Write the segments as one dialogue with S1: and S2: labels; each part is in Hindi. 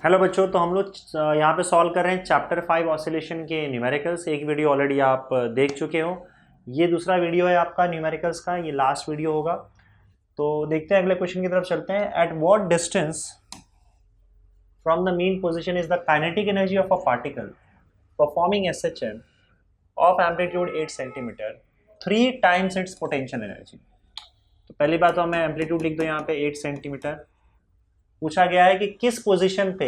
S1: हेलो बच्चों, तो हम लोग यहाँ पे सॉल्व कर रहे हैं चैप्टर 5 ऑसिलेशन के न्यूमेरिकल्स। एक वीडियो ऑलरेडी आप देख चुके हो। ये दूसरा वीडियो है आपका न्यूमेरिकल्स का, ये लास्ट वीडियो होगा। तो देखते हैं, अगले क्वेश्चन की तरफ चलते हैं। At what distance from the mean position is the kinetic energy of a particle performing SHM of amplitude 8 centimetre 3 times it's potential energy. तो पहली बात तो हमें एम्पलीट्यूड लिख दो यहाँ पे 8 सेंटीमीटर। पूछा गया है कि किस पोजीशन पे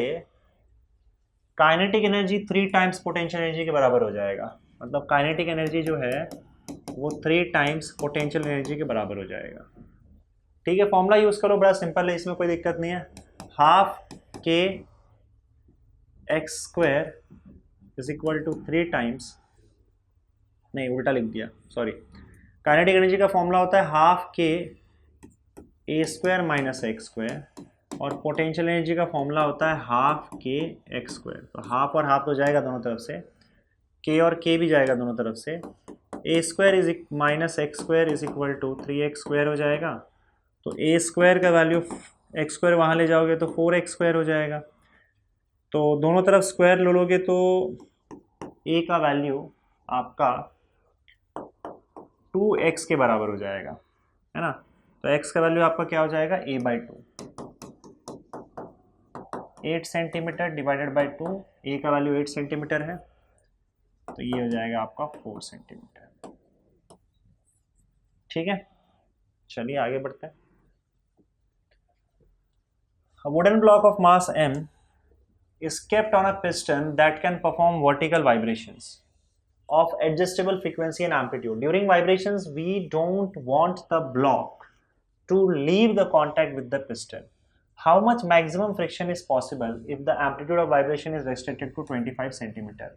S1: kinetic energy 3 times potential energy के बराबर हो जाएगा। मतलब काइनेटिक एनर्जी जो है वो 3 टाइम्स पोटेंशियल एनर्जी के बराबर हो जाएगा। ठीक है, फॉर्मूला यूज करो, बड़ा सिंपल है, इसमें कोई दिक्कत नहीं है। Half k x square is equal to 3 times, नहीं उल्टा लिख दिया, सॉरी। काइनेटिक एनर्जी का फॉर्मूला होता है half k a square minus x square, और पोटेंशियल एनर्जी का फॉर्मूला होता है हाफ के एक्स स्क्वायर। तो हाफ और हाफ तो जाएगा दोनों तरफ से, के और के भी जाएगा दोनों तरफ से। A square is minus x square is equal to 3x square हो जाएगा। तो ए स्क्वायर का वैल्यू एक्स स्क्वायर वहाँ ले जाओगे तो 4x स्क्वायर हो जाएगा। तो दोनों तरफ स्क्वायर ले लोगे तो ए का वैल्यू आपका 2x के बराबर हो जाएगा, है ना। तो x का वैल्यू आपका क्या हो जाएगा, a/2। 8 सेंटीमीटर डिवाइडेड बाई 2, ए का वैल्यू 8 सेंटीमीटर है, तो ये हो जाएगा आपका 4 सेंटीमीटर। ठीक है, चलिए आगे बढ़ते हैं। A wooden block of mass m is kept on a piston that can perform vertical vibrations of adjustable frequency and amplitude. During vibrations, we don't want the block to leave the contact with the piston. How much maximum friction is possible if the amplitude of vibration is restricted to 25 centimeter?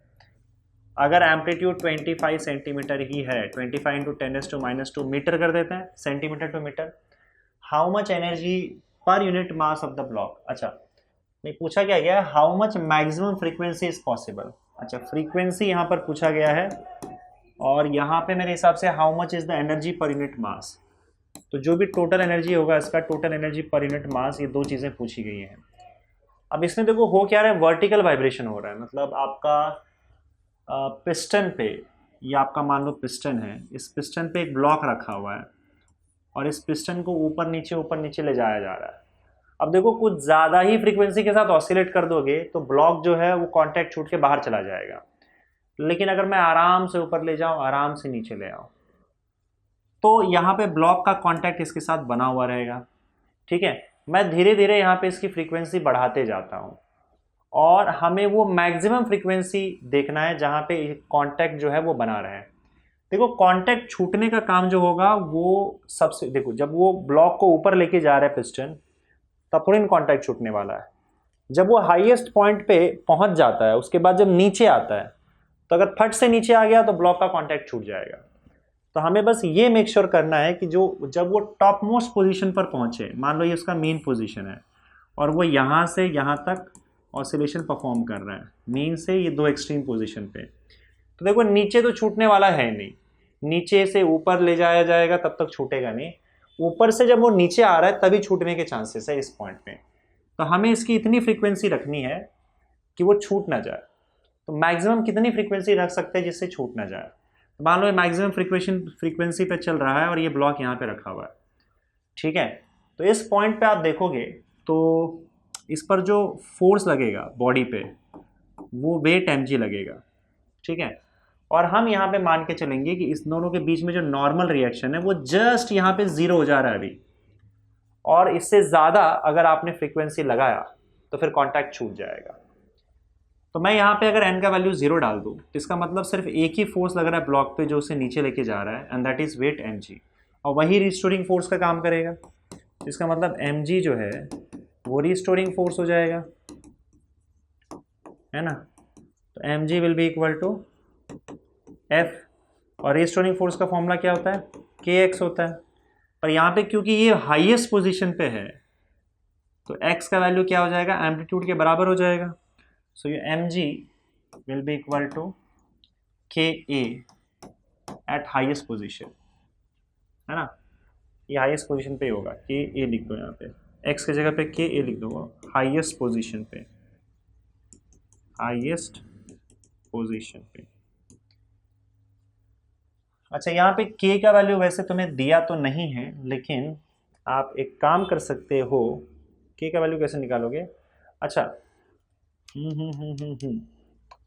S1: अगर एम्पलीट्यूड 25 सेंटीमीटर ही है, 25 इंटू 10⁻² मीटर कर देते हैं, centimetre to metre. How much energy per unit mass of the block. अच्छा, नहीं पूछा क्या गया है, how much maximum frequency is possible. अच्छा, फ्रीक्वेंसी यहाँ पर पूछा गया है, और यहाँ पे मेरे हिसाब से how much is the energy per unit mass. तो जो भी टोटल एनर्जी होगा इसका, टोटल एनर्जी पर यूनिट मास, ये दो चीज़ें पूछी गई हैं। अब इसमें देखो हो क्या रहा है, वर्टिकल वाइब्रेशन हो रहा है। मतलब आपका पिस्टन पे, या आपका मान लो पिस्टन है, इस पिस्टन पे एक ब्लॉक रखा हुआ है और इस पिस्टन को ऊपर नीचे ले जाया जा रहा है। अब देखो कुछ ज़्यादा ही फ्रीक्वेंसी के साथ ऑसिलेट कर दोगे तो ब्लॉक जो है वो कांटेक्ट छूट के बाहर चला जाएगा। लेकिन अगर मैं आराम से ऊपर ले जाऊं, आराम से नीचे ले आऊं, तो यहाँ पे ब्लॉक का कांटेक्ट इसके साथ बना हुआ रहेगा। ठीक है, मैं धीरे धीरे यहाँ पे इसकी फ्रीक्वेंसी बढ़ाते जाता हूँ, और हमें वो मैक्सिमम फ्रीक्वेंसी देखना है जहाँ पे कांटेक्ट जो है वो बना रहे। देखो कांटेक्ट छूटने का काम जो होगा वो सबसे, देखो जब वो ब्लॉक को ऊपर लेके जा रहा है पिस्टन, तब थोड़ी कांटेक्ट छूटने वाला है। जब वो हाईएस्ट पॉइंट पे पहुंच जाता है, उसके बाद जब नीचे आता है, तो अगर फट से नीचे आ गया तो ब्लॉक का कांटेक्ट छूट जाएगा। तो हमें बस ये मेक श्योर करना है कि जो जब वो टॉप मोस्ट पोजिशन पर पहुंचे, मान लो ये उसका मेन पोजिशन है, और वो यहाँ से यहाँ तक ऑसिलेशन परफॉर्म कर रहा है, मीन से ये दो एक्सट्रीम पोजीशन पे। तो देखो नीचे तो छूटने वाला है नहीं, नीचे से ऊपर ले जाया जाएगा तब तक छूटेगा नहीं, ऊपर से जब वो नीचे आ रहा है तभी छूटने के चांसेस है इस पॉइंट पे। तो हमें इसकी इतनी फ्रीक्वेंसी रखनी है कि वो छूट ना जाए। तो मैक्सिमम कितनी फ्रीक्वेंसी रख सकते हैं जिससे छूट ना जाए। तो मान लो मैक्सिमम फ्रीक्वेंसी पे चल रहा है और ये ब्लॉक यहाँ पे रखा हुआ है। ठीक है, तो इस पॉइंट पे आप देखोगे तो इस पर जो फोर्स लगेगा बॉडी पे, वो वेट mg लगेगा। ठीक है, और हम यहाँ पे मान के चलेंगे कि इस दोनों के बीच में जो नॉर्मल रिएक्शन है वो जस्ट यहाँ पे 0 हो जा रहा है अभी, और इससे ज़्यादा अगर आपने फ्रीक्वेंसी लगाया तो फिर कांटेक्ट छूट जाएगा। तो मैं यहाँ पे अगर n का वैल्यू 0 डाल दूँ तो इसका मतलब सिर्फ एक ही फोर्स लग रहा है ब्लॉक पे जो उसे नीचे लेके जा रहा है, and that is weight mg, और वही रिस्टोरिंग फोर्स का काम करेगा। इसका मतलब mg जो है वो रिस्टोरिंग फोर्स हो जाएगा, है ना। तो mg will be equal to f, और रिस्टोरिंग फोर्स का फॉर्मूला क्या होता है, kx होता है। पर यहाँ पे क्योंकि ये हाईएस्ट पोजीशन पे है तो x का वैल्यू क्या हो जाएगा, एम्पलीट्यूड के बराबर हो जाएगा। सो ये mg will be equal to ka at highest position, है ना। ये हाईएस्ट पोजीशन पे होगा, ka लिख दो यहाँ पे, x की जगह पे के ए लिख दो, हाईएस्ट पोजीशन पे। हाईएस्ट पोजीशन पे। अच्छा, यहाँ पे k का वैल्यू वैसे तुम्हें दिया तो नहीं है, लेकिन आप एक काम कर सकते हो। k का वैल्यू कैसे निकालोगे? अच्छा,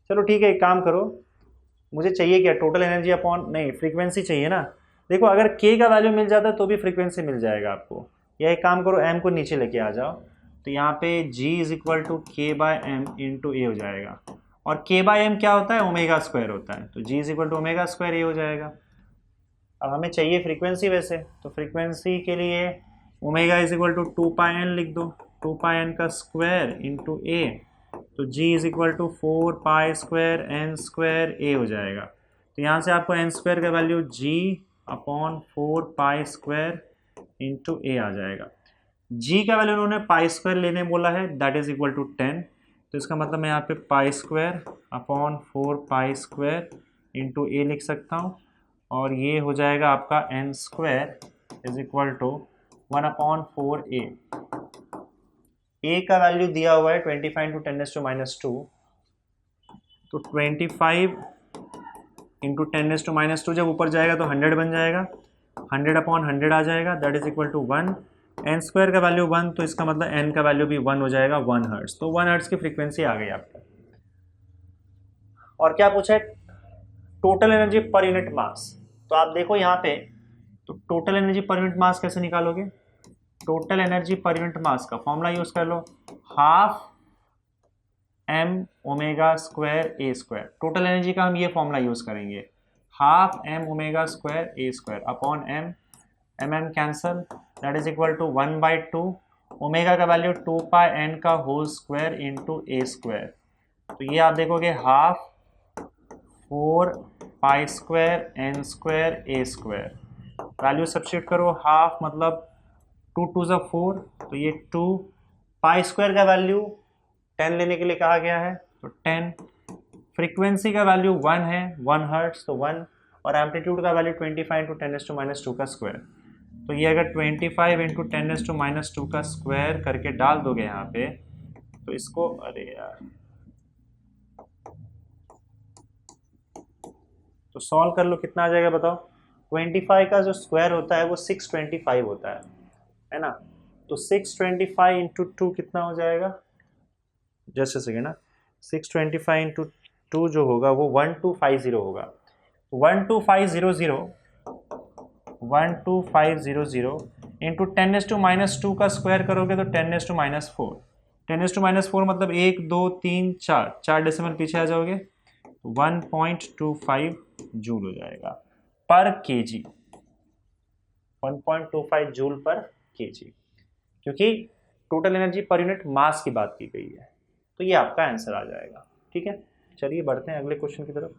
S1: चलो ठीक है, एक काम करो, मुझे चाहिए क्या, टोटल एनर्जी अपॉन, नहीं फ्रीक्वेंसी चाहिए ना। देखो अगर k का वैल्यू मिल जाता तो भी फ्रीक्वेंसी मिल जाएगा आपको, या एक काम करो m को नीचे लेके आ जाओ, तो यहाँ पे g is equal to k by m into a हो जाएगा, और k बाय एम क्या होता है, ओमेगा स्क्वायर होता है, तो g is equal to omega square a हो जाएगा। अब हमें चाहिए फ्रीक्वेंसी वैसे, तो फ्रीक्वेंसी के लिए omega is equal to 2πn लिख दो, 2πn का स्क्वायर इंटू ए, तो g is equal to 4π square n square a हो जाएगा। तो यहाँ से आपको एन स्क्वायर का value g upon 4π square into a आ जाएगा। g का वैल्यू उन्होंने पाई स्क्वायर लेने बोला है, दैट इज इक्वल टू 10, तो इसका मतलब मैं यहाँ पे pi square upon 4π square into a लिख सकता हूँ, और ये हो जाएगा आपका n square is equal to 1/4a। A का वैल्यू दिया हुआ है 25 इंटू 10⁻², तो 25 इंटू 10⁻², जब ऊपर जाएगा तो 100 बन जाएगा, 100/100 आ जाएगा, that is equal to 1। N square का वैल्यू 1, तो इसका मतलब एन का वैल्यू भी 1 हो जाएगा, 1 हर्ट्ज। तो 1 हर्ट्ज की फ्रीक्वेंसी आ गई आपका। और क्या पूछा है, total energy per unit mass. तो आप देखो यहाँ पे, तो total energy per unit mass कैसे निकालोगे, total energy per unit mass का फॉर्मूला यूज कर लो, half m omega square a square. Total energy का हम ये फॉर्मूला यूज करेंगे, half m omega square a square upon m cancel, that is equal to 1/2, omega का वैल्यू 2πn का whole square into a square. तो ये आप देखोगे half 4π square n square a square, value substitute करो, हाफ मतलब 2 2 ज़ा 4, तो ये 2, पाई स्क्वायर का वैल्यू 10 लेने के लिए कहा गया है, तो 10, फ्रीक्वेंसी का वैल्यू 1 है, 1 हर्ट्ज, तो 1, और एम्पलीट्यूड का वैल्यू 25 इंटू 10⁻² का स्क्वायर। तो ये अगर 25 इंटू 10⁻² का स्क्वायर करके डाल दोगे यहाँ पे, तो इसको, अरे यार, तो सॉल्व कर लो, कितना आ जाएगा बताओ। 25 का जो स्क्वायर होता है वो 625 होता है ना, तो 625 इंटू 2 कितना हो जाएगा, जस्ट अ सेकेंड ना, 625 इंटू 2 जो होगा वो 1250 होगा, 12500 इंटू 10⁻² का स्क्वायर करोगे तो 10⁻4, 10⁻4 मतलब 1 2 3 4 डेसिमल पीछे आ जाओगे, 1.25 जूल हो जाएगा पर केजी, 1.25 जूल पर केजी, क्योंकि टोटल एनर्जी पर यूनिट मास की बात की गई है। तो ये आपका आंसर आ जाएगा। ठीक है, चलिए बढ़ते हैं अगले क्वेश्चन की तरफ।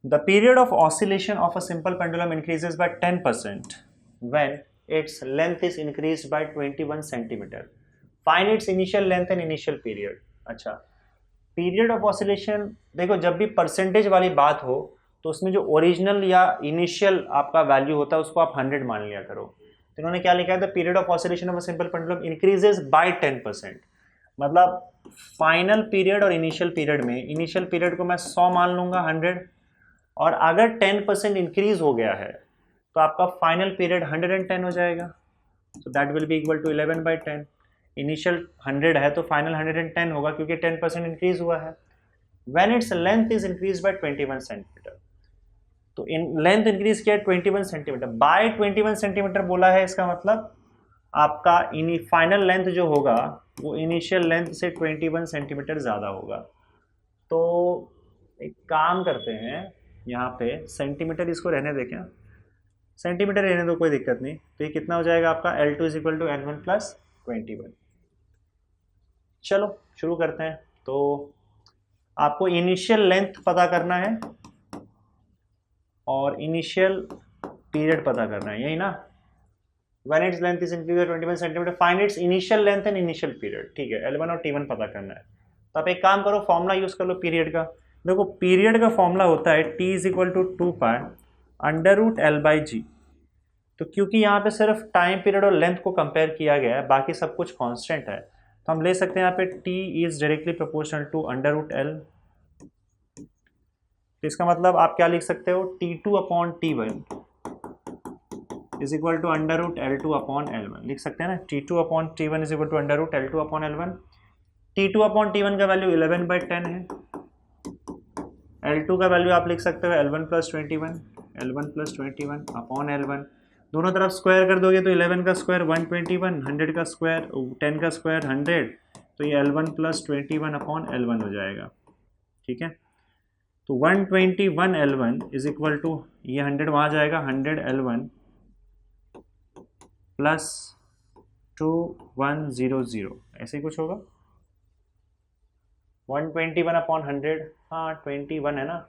S1: The period of oscillation of a simple pendulum increases by 10% when its length is increased by 21 centimeter. Find its initial length and initial period. अच्छा, पीरियड ऑफ ऑसिलेशन, देखो जब भी परसेंटेज वाली बात हो तो उसमें जो ओरिजिनल या इनिशियल आपका वैल्यू होता है उसको आप 100 मान लिया करो। तो इन्होंने क्या लिखा है, the period of oscillation of a simple pendulum increases by 10%, मतलब फाइनल पीरियड और इनिशियल पीरियड में, इनिशियल पीरियड को मैं 100 मान लूंगा 100, और अगर 10% इंक्रीज हो गया है तो आपका फाइनल पीरियड 110 हो जाएगा, so that will be equal to 11/10। Initial 100 है तो फाइनल 110 होगा क्योंकि 10% इंक्रीज हुआ है। When its length is increase by 21 centimetre, तो इन लेंथ इंक्रीज किया 21 सेंटीमीटर बाय 21 सेंटीमीटर बोला है, इसका मतलब आपका फाइनल लेंथ जो होगा वो इनिशियल लेंथ से 21 सेंटीमीटर ज़्यादा होगा। तो एक काम करते हैं, यहाँ पे सेंटीमीटर इसको रहने दें, क्या सेंटीमीटर रहने दो, कोई दिक्कत नहीं। तो ये कितना हो जाएगा आपका L2 is equal to N1 plus 21। चलो शुरू करते हैं। तो आपको इनिशियल लेंथ पता करना है और इनिशियल पीरियड पता करना है, यही ना। When its length is increased by 21 centimetre, find its initial length and initial period। ठीक है, L1 और T1 पता करना है। तो आप एक काम करो, फॉर्मूला यूज कर लो पीरियड का। देखो पीरियड का फॉर्मूला होता है T is equal to 2π√L/G। तो क्योंकि यहाँ पे सिर्फ टाइम पीरियड और लेंथ को कंपेयर किया गया है, बाकी सब कुछ कांस्टेंट है, तो हम ले सकते हैं यहाँ पे t is directly proportional to under root L. तो इसका मतलब आप क्या लिख सकते हो, T2/T1 is equal to under root L2/L1 लिख सकते हैं ना। T2/T1 is equal to under root L2/L1। T2/T1 का वैल्यू 11/10 है। L2 का वैल्यू आप लिख सकते हो L1+21 L1+21/L1। दोनों तरफ स्क्वायर कर दोगे तो 11 का स्क्वायर 121, 100 का स्क्वायर 10 का स्क्वायर 100, तो ये L1+21/L1 हो जाएगा। ठीक है, तो 121L1 इज इक्वल टू ये 100 वहाँ जाएगा, 100L1 प्लस 2100 ऐसे ही कुछ होगा। 121/100, हाँ 21 है ना,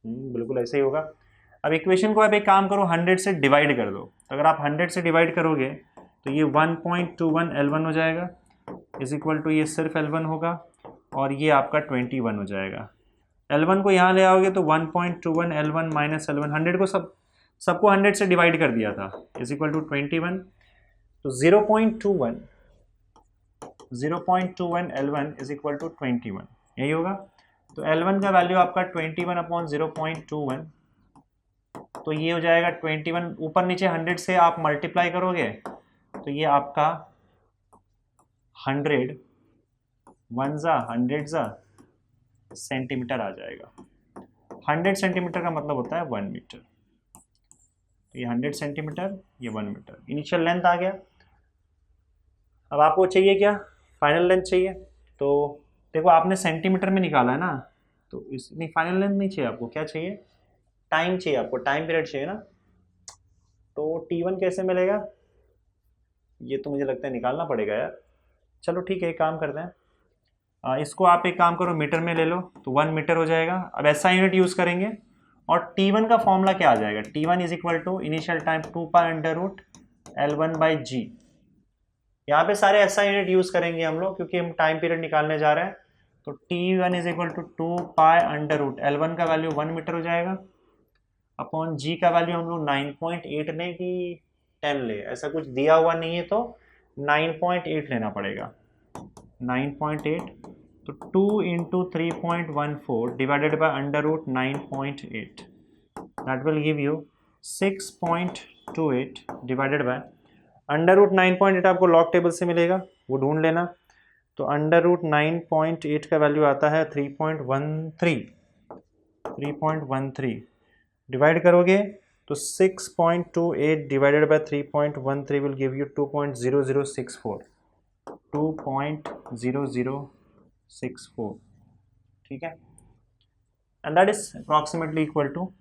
S1: बिल्कुल ऐसे ही होगा। अब इक्वेशन को आप एक काम करो, 100 से डिवाइड कर दो। अगर आप 100 से डिवाइड करोगे तो ये 1.21L1 हो जाएगा, इज इक्वल टू ये सिर्फ L1 होगा और ये आपका 21 हो जाएगा। L1 को यहाँ ले आओगे तो 1.21L1 माइनस L1, 100 को सबको 100 से डिवाइड कर दिया था, इज इक्वल टू 21। तो 0.21L1 इज इक्वल टू 21, यही होगा। तो L1 का वैल्यू आपका 21/0.21, तो ये हो जाएगा 21, ऊपर नीचे 100 से आप मल्टीप्लाई करोगे तो ये आपका 100 सेंटीमीटर आ जाएगा। 100 सेंटीमीटर का मतलब होता है 1 मीटर। तो ये 100 सेंटीमीटर, ये 1 मीटर इनिशियल लेंथ आ गया। अब आपको चाहिए क्या, फाइनल लेंथ चाहिए। तो देखो आपने सेंटीमीटर में निकाला है ना, तो इस नहीं फाइनल लेंथ नहीं चाहिए आपको, क्या चाहिए, टाइम चाहिए आपको, टाइम पीरियड चाहिए ना। तो T1 कैसे मिलेगा, ये तो मुझे लगता है निकालना पड़ेगा यार। चलो ठीक है, एक काम करते हैं, इसको आप एक काम करो मीटर में ले लो, तो 1 मीटर हो जाएगा। अब ऐसा यूनिट यूज़ करेंगे और T1 का फॉर्मूला क्या आ जाएगा, T1 is equal to initial time 2π√L1/g। यहाँ पे सारे ऐसा यूनिट यूज़ करेंगे हम लोग क्योंकि हम टाइम पीरियड निकालने जा रहे हैं। तो T1 is equal to 2π√L1 का वैल्यू 1 मीटर हो जाएगा, अपॉन जी का वैल्यू हम लोग 9.8 लें कि 10 ले, ऐसा कुछ दिया हुआ नहीं है तो 9.8 लेना पड़ेगा। 9.8 तो 2 into 3.14 divided by √9.8, that will give you 6.28 divided bye √9.8। आपको लॉग टेबल से मिलेगा, वो ढूंढ लेना। तो √9.8 का वैल्यू आता है 3.13 डिवाइड करोगे तो 6.28 divided by 3.13 will give you 2.0064, 2.0064। ठीक है, and that is approximately equal to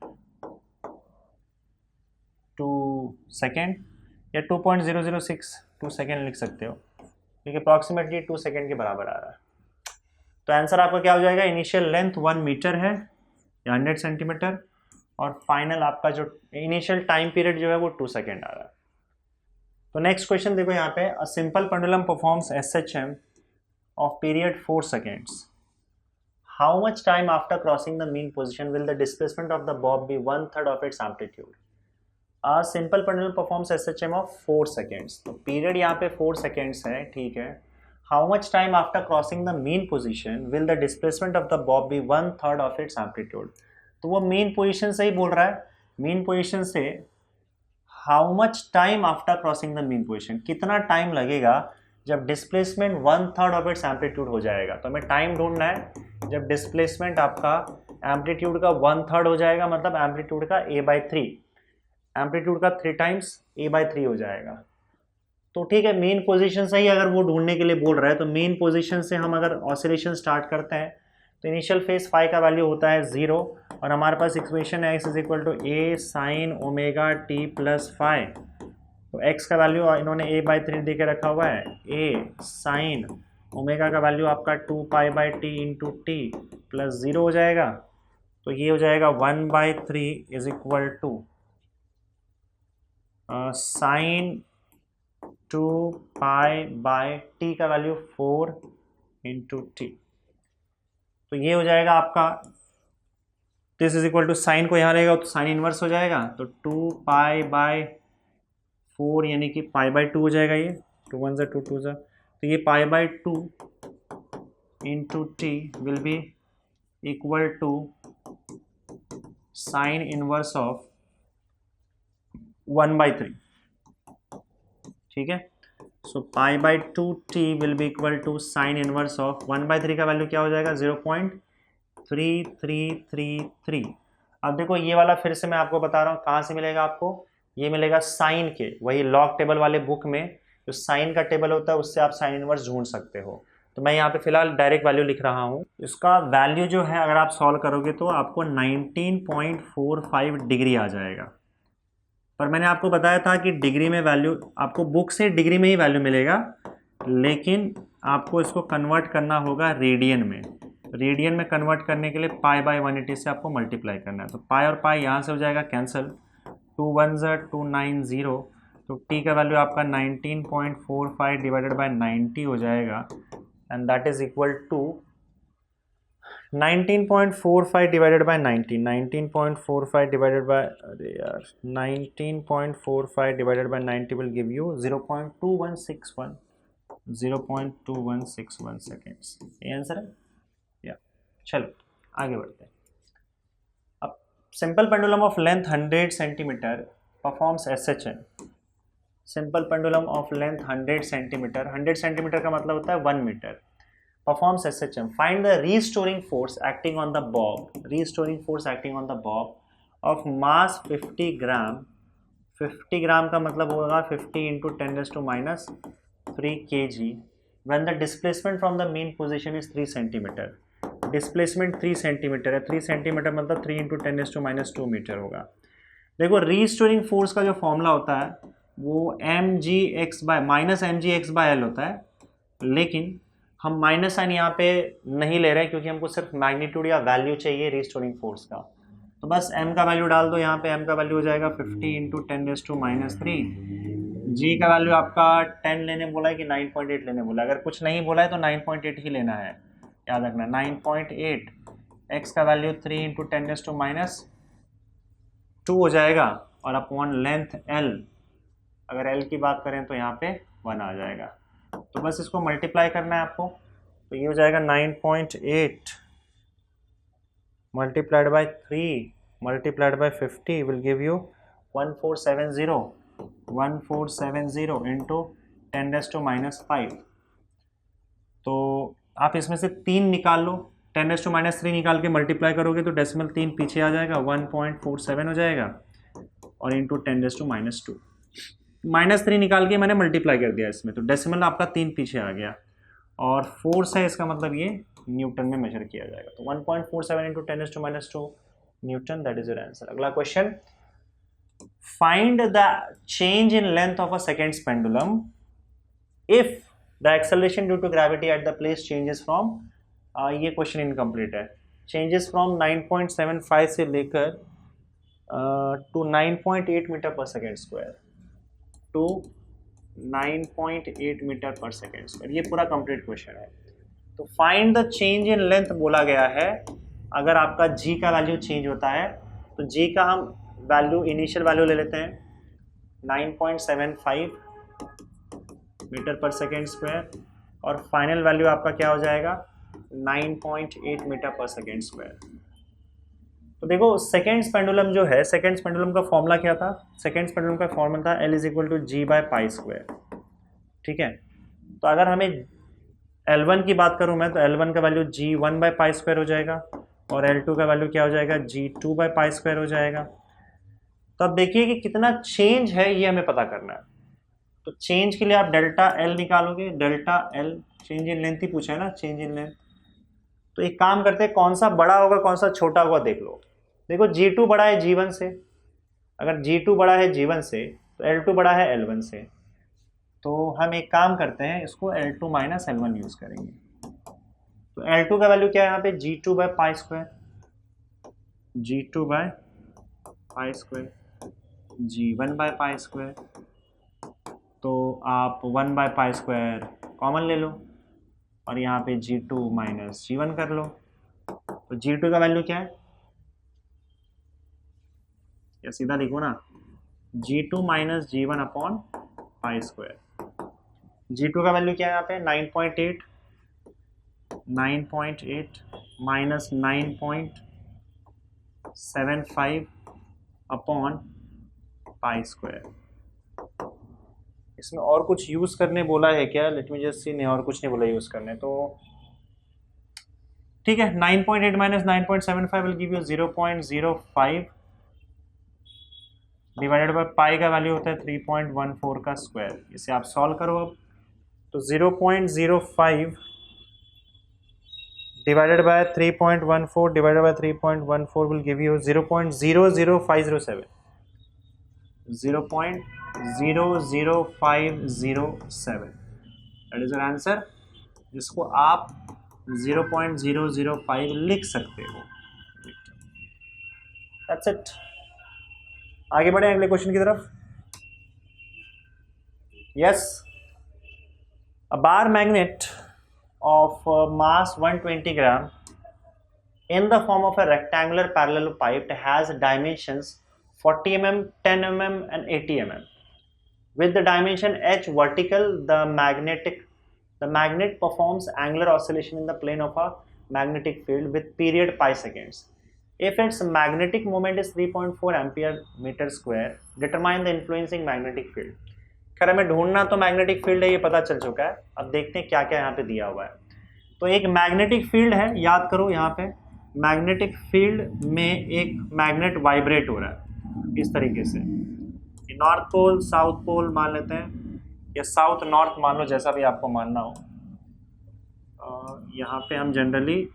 S1: 2 second या 2.006 सेकेंड लिख सकते हो, क्योंकि अप्रॉक्सीमेटली 2 सेकेंड के बराबर आ रहा है। तो आंसर आपका क्या हो जाएगा, इनिशियल लेंथ 1 मीटर है या 100 सेंटीमीटर, और फाइनल आपका जो इनिशियल टाइम पीरियड जो है वो 2 सेकेंड आ रहा है। तो नेक्स्ट क्वेश्चन देखो यहाँ पे, a simple pendulum performs SHM of period 4 seconds. How much time after crossing the mean position will the displacement of the bob be 1/3 of its amplitude? A simple pendulum performs SHM of 4 seconds. तो पीरियड यहाँ पे 4 seconds है, ठीक है। How much time after crossing the mean position will the displacement of the bob be 1/3 of its amplitude? तो वो मेन पोजीशन से ही बोल रहा है, मेन पोजीशन से how much time after crossing the mean position, कितना टाइम लगेगा जब डिस्प्लेसमेंट 1/3 ऑफ इट्स एम्पलीट्यूड हो जाएगा। तो हमें टाइम ढूंढना है जब डिस्प्लेसमेंट आपका एम्पलीट्यूड का 1/3 हो जाएगा, मतलब एम्पलीट्यूड का a/3, एम्पलीट्यूड का 3 टाइम्स a/3 हो जाएगा। तो ठीक है, मेन पोजीशन से ही अगर वो ढूंढने के लिए बोल रहा है तो मेन पोजीशन से हम अगर ऑसिलेशन स्टार्ट करते हैं तो इनिशियल फेज फाई का वैल्यू होता है 0, और हमारे पास इक्वेशन है x is equal to a sine omega t plus phi. तो x का वैल्यू इन्होंने a/3 दे के रखा हुआ है, a साइन ओमेगा का वैल्यू आपका 2π/t इंटू टी प्लस 0 हो जाएगा। तो ये हो जाएगा 1/3 is equal to sign 2π/t का वैल्यू 4 इंटू टी। तो ये हो जाएगा आपका, this is equal to sine को यहाँ रहेगा तो साइन इनवर्स हो जाएगा, तो 2π/4 यानी कि π/2 हो जाएगा। ये 2 1 2 2 तो तो ये pi by 2 into t will be equal to sine inverse of 1/3, ठीक है। So pi by 2t will be equal to sine inverse of 1/3 का वैल्यू क्या हो जाएगा 0.3333। अब देखो ये वाला फिर से मैं आपको बता रहा हूँ कहाँ से मिलेगा आपको, ये मिलेगा साइन के, वही लॉग टेबल वाले बुक में जो साइन का टेबल होता है उससे आप साइन इनवर्स ढूंढ सकते हो। तो मैं यहाँ पे फिलहाल डायरेक्ट वैल्यू लिख रहा हूँ। इसका वैल्यू जो है अगर आप सॉल्व करोगे तो आपको 19.45 डिग्री आ जाएगा। पर मैंने आपको बताया था कि डिग्री में वैल्यू आपको बुक से डिग्री में ही वैल्यू मिलेगा, लेकिन आपको इसको कन्वर्ट करना होगा रेडियन में। रेडियन में कन्वर्ट करने के लिए पाई बाय 180 से आपको मल्टीप्लाई करना है। तो पाई और पाई यहाँ से हो जाएगा कैंसिल, 2 1 290, तो टी का वैल्यू आपका 19.45 डिवाइडेड बाय 90 हो जाएगा, and that is equal to 19.45 divided by 90, 19.45 divided by, अरे यार 19.45 divided by 90 will give you 0.2161, 0.2161 seconds. ये आंसर है या। चलो आगे बढ़ते हैं। अब simple pendulum of length 100 centimetre performs SHM। Simple pendulum of length 100 centimetre, 100 centimetre का मतलब होता है 1 metre, performs SHM. Find the restoring force acting on the bob, restoring force acting on the bob of mass 50 ग्राम। 50 ग्राम का मतलब होगा 50 into 10⁻³ kg when the displacement from the mean position is 3 centimetre. Displacement 3 centimetre है, 3 सेंटीमीटर मतलब 3 इंटू 10⁻² मीटर होगा। देखो रीस्टोरिंग फोर्स का जो फॉर्मूला होता है वो -mgx/L होता है, लेकिन हम माइनस साइन यहाँ पे नहीं ले रहे हैं क्योंकि हमको सिर्फ मैग्नीट्यूड या वैल्यू चाहिए रिस्टोरिंग फोर्स का। तो बस m का वैल्यू डाल दो, यहाँ पे m का वैल्यू हो जाएगा 50 इंटू 10⁻³ g का वैल्यू आपका 10 लेने बोला है कि 9.8 लेने बोला है, अगर कुछ नहीं बोला है तो 9.8 ही लेना है, याद रखना 9.8। x का वैल्यू 3 इंटू 10⁻² हो जाएगा, और अपॉन लेंथ l, अगर l की बात करें तो यहाँ पे 1 आ जाएगा। तो बस इसको मल्टीप्लाई करना है आपको, तो ये हो जाएगा 9.8 multiplied by 3 multiplied by 50 will give you 1470 into 10⁻⁵। तो आप इसमें से 3 निकाल लो, 10⁻³ निकाल के मल्टीप्लाई करोगे तो डेसिमल 3 पीछे आ जाएगा, 1.47 हो जाएगा, और इंटू 10⁻²। -3 निकाल के मैंने मल्टीप्लाई कर दिया इसमें, तो डेसिमल आपका 3 पीछे आ गया, और फोर्स है इसका मतलब ये न्यूटन में मेजर किया जाएगा। तो 1.47 into 10⁻² newton, that is your answer. अगला question, find the change in length of a seconds pendulum if the acceleration due to gravity at the place changes from, ये क्वेश्चन इनकम्प्लीट है, चेंजेस फ्रॉम 9.75 से लेकर to 9.8 metre per second square to 9.8 metre per second square, ये पूरा कंप्लीट क्वेश्चन है। तो find the change in length बोला गया है, अगर आपका g का वैल्यू चेंज होता है तो g का हम वैल्यू इनिशियल वैल्यू ले लेते हैं 9.75 मीटर पर सेकेंड स्क्वायर, और फाइनल वैल्यू आपका क्या हो जाएगा 9.8 मीटर पर सेकेंड स्क्वायर। तो देखो सेकेंड्स पेंडुलम जो है, सेकेंड्स पेंडुलम का फॉर्मूला क्या था, सेकेंड्स पेंडुलम का फॉर्मूला था L = g/π², ठीक है। तो अगर हमें L1 की बात करूं मैं, तो L1 का वैल्यू g1/π² हो जाएगा, और L2 का वैल्यू क्या हो जाएगा g2/π² हो जाएगा। तो अब देखिए कि कितना चेंज है ये हमें पता करना है। तो चेंज के लिए आप डेल्टा L निकालोगे, delta L change in length ही पूछा है ना, चेंज इन लेंथ। तो एक काम करते हैं, कौन सा बड़ा होगा कौन सा छोटा होगा देख लो। देखो g2 बड़ा है g1 से, अगर g2 बड़ा है g1 से तो L2 बड़ा है L1 से, तो हम एक काम करते हैं, इसको L2 - L1 यूज करेंगे। तो L2 का वैल्यू क्या है यहाँ पे g2/π², g2/π², g1/π², तो आप 1/π² कॉमन ले लो, और यहाँ पे g2 - g1 कर लो। तो g2 का वैल्यू क्या है, या सीधा लिखो ना, g2 - g1/π²। G2 का वैल्यू क्या है यहाँ पे 9.8 माइनस 9.75 अपॉन पाई स्क्वायर। इसमें और कुछ यूज करने बोला है क्या? Let me just see. नहीं, और कुछ नहीं बोला यूज करने, तो ठीक है। 9.8 minus 9.75 will give you 0.05 divided by pi का वैल्यू होता है 3.14 का स्क्वायर। इसे आप सॉल्व करो अब, तो 0.05 divided by 3.14 divided by 3.14 will give you 0.00507 0.00507 that is your answer, जिसको आप 0.005 लिख सकते हो। That's it। आगे बढ़े अगले क्वेश्चन की तरफ। Yes, a bar magnet of mass 120 gram in the form of a rectangular parallel pipe has dimensions 40 mm, 10 mm and 80 mm. With the dimension h vertical, the magnet performs angular oscillation in the plane of a magnetic field with period pi seconds. If its magnetic moment is 3.4 ampere meter square, determine the influencing magnetic field. खैर हमें ढूंढना तो मैग्नेटिक फील्ड है, ये पता चल चुका है। अब देखते हैं क्या क्या यहाँ पे दिया हुआ है। तो एक मैग्नेटिक फील्ड है, याद करो यहाँ पे मैग्नेटिक फील्ड में एक मैग्नेट वाइब्रेट हो रहा है इस तरीके से। नॉर्थ पोल साउथ पोल मान लेते हैं, या साउथ नॉर्थ मान लो, जैसा भी आपको मानना हो। यहाँ पे हम जनरली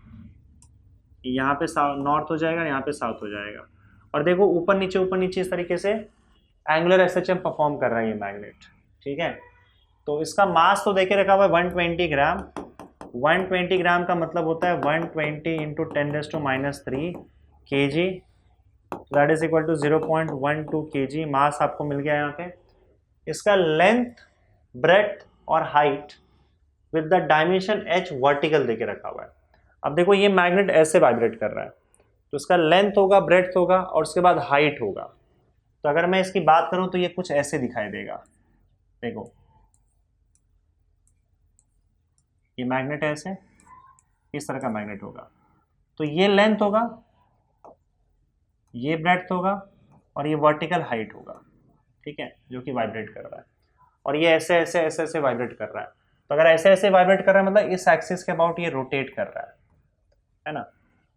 S1: यहाँ पे नॉर्थ हो जाएगा, यहाँ पे साउथ हो जाएगा। और देखो ऊपर नीचे इस तरीके से एंगुलर एसएचएम परफॉर्म कर रहा है ये मैग्नेट, ठीक है। तो इसका मास तो देखे रखा हुआ है 120 ग्राम। 120 ग्राम का मतलब होता है 120 into 10⁻³ kg, that is equal to 0.12 kg। Mass आपको मिल गया यहाँ पे। इसका लेंथ, ब्रेड्थ और height with the dimension h vertical देके रखा हुआ है। अब देखो ये मैग्नेट ऐसे वाइब्रेट कर रहा है, तो इसका लेंथ होगा, ब्रेड्थ होगा और उसके बाद हाइट होगा। तो अगर मैं इसकी बात करूं तो ये कुछ ऐसे दिखाई देगा। देखो ये मैग्नेट ऐसे, इस तरह का मैग्नेट होगा। तो ये लेंथ होगा, ये ब्रेड्थ होगा और ये वर्टिकल हाइट होगा, ठीक है, जो कि वाइब्रेट कर रहा है। और ये ऐसे ऐसे ऐसे ऐसे वाइब्रेट कर रहा है। तो अगर ऐसे ऐसे वाइब्रेट कर रहा है मतलब इस एक्सिस के अबाउट ये रोटेट कर रहा है ना।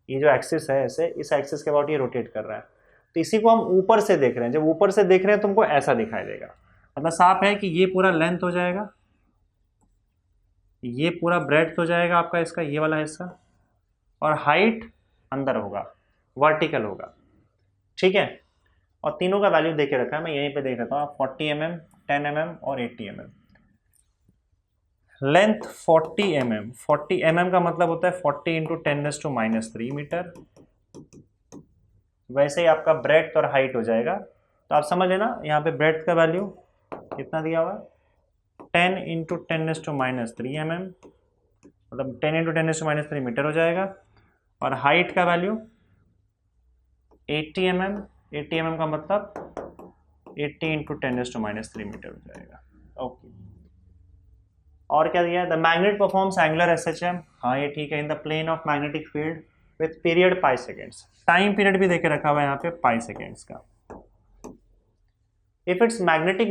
S1: ये जो एक्सिस है ऐसे, इस एक्सिस के अबाउट ये रोटेट कर रहा है। तो इसी को हम ऊपर से देख रहे हैं। जब ऊपर से देख रहे हैं तुमको ऐसा दिखाई देगा। मतलब साफ है कि ये पूरा लेंथ हो जाएगा, ये पूरा ब्रेड्थ हो जाएगा आपका इसका ये वाला हिस्सा, और हाइट अंदर होगा, वर्टिकल होगा, ठीक है। और तीनों का वैल्यू देके रखा है, मैं यहीं पे देख रहा हूँ 40 mm, 10 mm और 80 mm। लेंथ 40 mm, 40 mm का मतलब होता है 40 इंटू 10⁻³ मीटर। वैसे ही आपका ब्रेड्थ और हाइट हो जाएगा। तो आप समझ लेना यहाँ पे ब्रेड्थ का वैल्यू कितना दिया हुआ है 10 इंटू 10⁻³ mm, मतलब 10 इंटू 10⁻³ मीटर हो जाएगा। और हाइट का वैल्यू 80 mm, 80 mm का मतलब 80 इंटू 10⁻³ मीटर हो जाएगा। ओके, और क्या दिया है? The magnet performs angular SHM, हाँ ये ठीक है, in the plane of magnetic field with period pi seconds. Time period भी देके रखा हुआ है यहाँ पे पाई सेकेंड्स का। If it's magnetic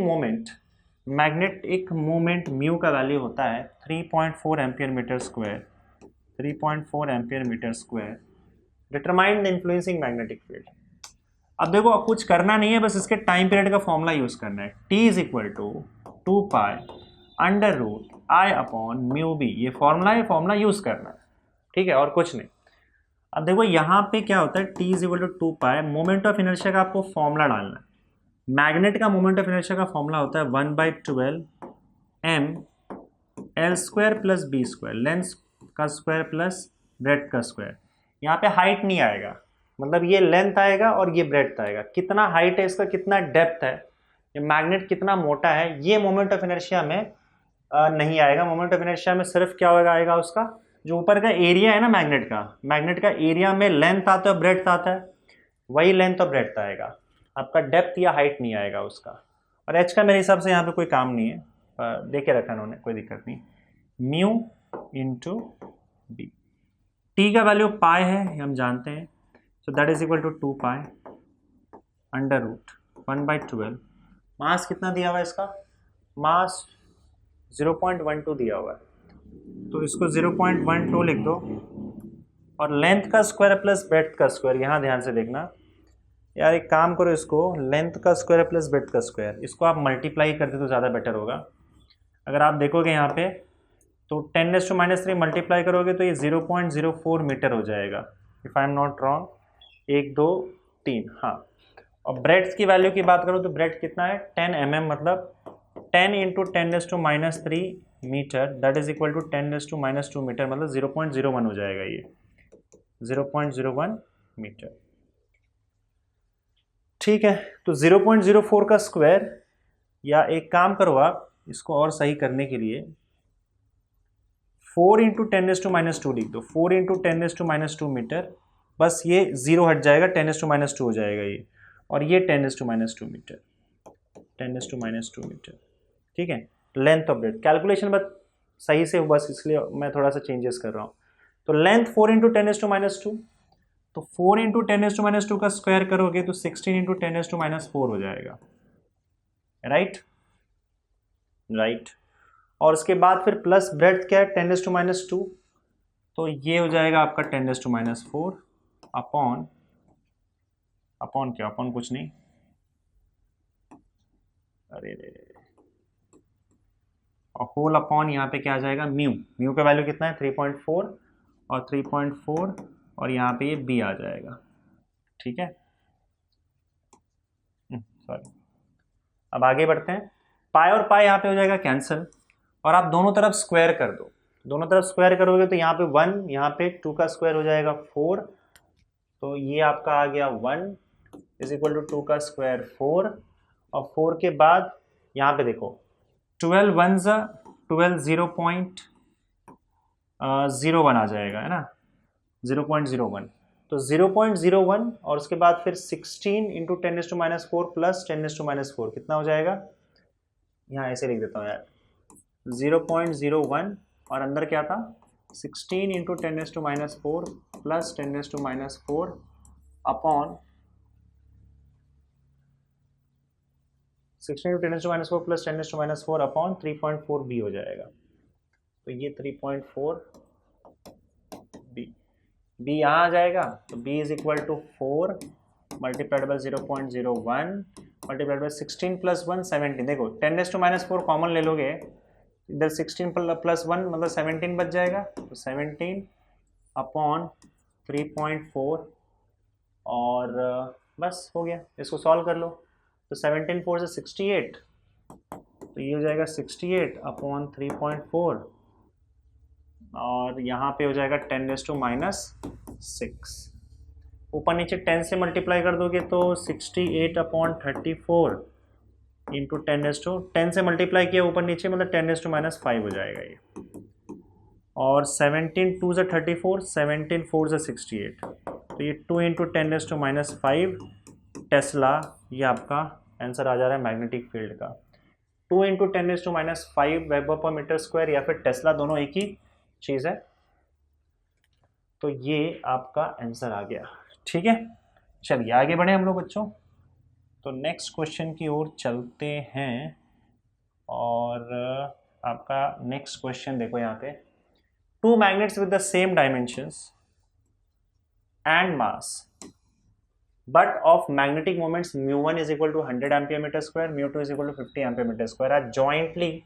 S1: moment mu का वैल्यू होता है 3.4 ampere metre square, 3.4 ampere metre square. Determine the influencing magnetic field. अब देखो अब कुछ करना नहीं है, बस इसके टाइम पीरियड का फॉर्मूला यूज करना है। T is equal to 2π√I/μb। ये फॉर्मूला है, फॉर्मूला यूज करना है, ठीक है, और कुछ नहीं। अब देखो यहाँ पे क्या होता है, T is equal to 2π, moment of inertia का आपको फॉर्मूला डालना है। मैग्नेट का मोमेंट ऑफ इनर्शिया का फॉर्मूला होता है 1/12 m L² plus b², length का स्क्वायर प्लस ब्रेड्थ का स्क्वायर। यहाँ पे हाइट नहीं आएगा, मतलब ये लेंथ आएगा और ये ब्रेड्थ आएगा। कितना हाइट है इसका, कितना डेप्थ है, ये मैग्नेट कितना मोटा है, ये मोमेंट ऑफ इनर्शिया में नहीं आएगा। मोमेंट ऑफ इनर्शिया में सिर्फ क्या होगा, आएगा उसका जो ऊपर का एरिया है ना मैग्नेट का एरिया में लेंथ आता है, ब्रेड्थ आता है, वही लेंथ और ब्रेड्थ आएगा। आपका डेप्थ या हाइट नहीं आएगा उसका। और एच का मेरे हिसाब से यहाँ पे कोई काम नहीं है, दे के रखा उन्होंने, कोई दिक्कत नहीं। म्यू इंटू बी, टी का वैल्यू पाई है ये हम जानते हैं, so that is equal to 2 pi under root 1/12। Mass कितना दिया हुआ है इसका, मास 0.12 दिया हुआ है, तो इसको 0.12 लिख दो, और लेंथ का स्क्वायर प्लस ब्रेड्थ का स्क्वायर, यहाँ ध्यान से देखना यार, एक काम करो, इसको लेंथ का स्क्वायर प्लस ब्रेड्थ का स्क्वायर, इसको आप मल्टीप्लाई कर दे तो ज़्यादा बेटर होगा। अगर आप देखोगे यहाँ पे तो 10⁻³ मल्टीप्लाई करोगे तो ये 0.04 मीटर हो जाएगा, if I am not wrong, 1 2 3, हाँ। और ब्रेड्थ की वैल्यू की बात करो तो ब्रेड्थ कितना है, 10 mm, मतलब 10 × 10⁻³ metre, that is equal to 10⁻² metre, मतलब 0.01 हो जाएगा, ये 0.01 मीटर। ठीक है, तो 0.04 का स्क्वायर, या एक काम करो आप इसको और सही करने के लिए 4 × 10⁻² लिख दो, 4 × 10⁻² मीटर, बस ये 0 हट जाएगा, 10⁻² हो जाएगा ये, और ये 10⁻² मीटर, 10⁻² मीटर। ठीक है, लेंथ ऑफ ब्रेड कैलकुलेशन बस सही से हो, बस इसलिए मैं थोड़ा सा चेंजेस कर रहा हूँ। तो लेंथ 4 × 10⁻², तो 4 × 10⁻² का स्क्वायर करोगे तो 16 × 10⁻4 हो जाएगा, राइट राइट। और उसके बाद फिर प्लस ब्रेड्थ क्या है, 10⁻², तो ये हो जाएगा आपका 10⁻4 अपॉन क्या, अपॉन कुछ नहीं, अरे रे, और होल अपॉन यहाँ पे क्या आ जाएगा, म्यू का वैल्यू कितना है 3.4, और 3.4, और यहाँ पे ये बी आ जाएगा। ठीक है, सॉरी, अब आगे बढ़ते हैं। पाई और पाई यहाँ पे हो जाएगा कैंसिल, और आप दोनों तरफ स्क्वायर कर दो, दोनों तरफ स्क्वायर करोगे तो यहाँ पे 1, यहाँ पे 2 का स्क्वायर हो जाएगा 4, तो ये आपका आ गया 1 इज इक्वल टू 2 का स्क्वायर 4, और 4 के बाद यहाँ पे देखो 12 1 12, 0.01 आ जाएगा, है ना, 0.01, तो 0.01, और उसके बाद फिर 16 × 10⁻4 प्लस 10⁻4 कितना हो जाएगा, यहाँ ऐसे लिख देता हूँ यार, 0.01, और अंदर क्या था 16 × 10⁻4 plus 10⁻4 upon 16 × 10⁻4 plus 10⁻4 upon 3.4 B हो जाएगा, तो ये 3.4 बी यहाँ आ जाएगा, तो b is equal to 4 multiplied by 0.01 multiplied by 16 + 1 17, देखो 10⁻4 कॉमन ले लोगे, इधर 16 + 1 मतलब 17 बच जाएगा, तो 17 अपॉन 3.4, और बस हो गया, इसको सॉल्व कर लो, तो 17 4 से 68, तो ये हो जाएगा 68 अपॉन 3.4, और यहाँ पे हो जाएगा 10⁻6, ऊपर नीचे 10 से मल्टीप्लाई कर दोगे तो 68 अपॉन 34 इंटू 10 से मल्टीप्लाई किया ऊपर नीचे, मतलब 10⁻5 हो जाएगा ये, और 17 2 से 34, 17 4 से 68, तो ये 2 × 10⁻5 टेस्ला, ये आपका आंसर आ जा रहा है मैग्नेटिक फील्ड का। 2 × 10⁻5 वेबर पर मीटर स्क्वायर या फिर टेस्ला, दोनों एक ही चीज़ है, तो ये आपका आंसर आ गया। ठीक है, चलिए आगे बढ़े हम लोग बच्चों, तो नेक्स्ट क्वेश्चन की ओर चलते हैं, और आपका नेक्स्ट क्वेश्चन देखो यहाँ पे, 2 magnets with the same dimensions and mass but of magnetic moments μ1 is equal to 100 ampere meter square, μ2 is equal to 50 ampere meter square are jointly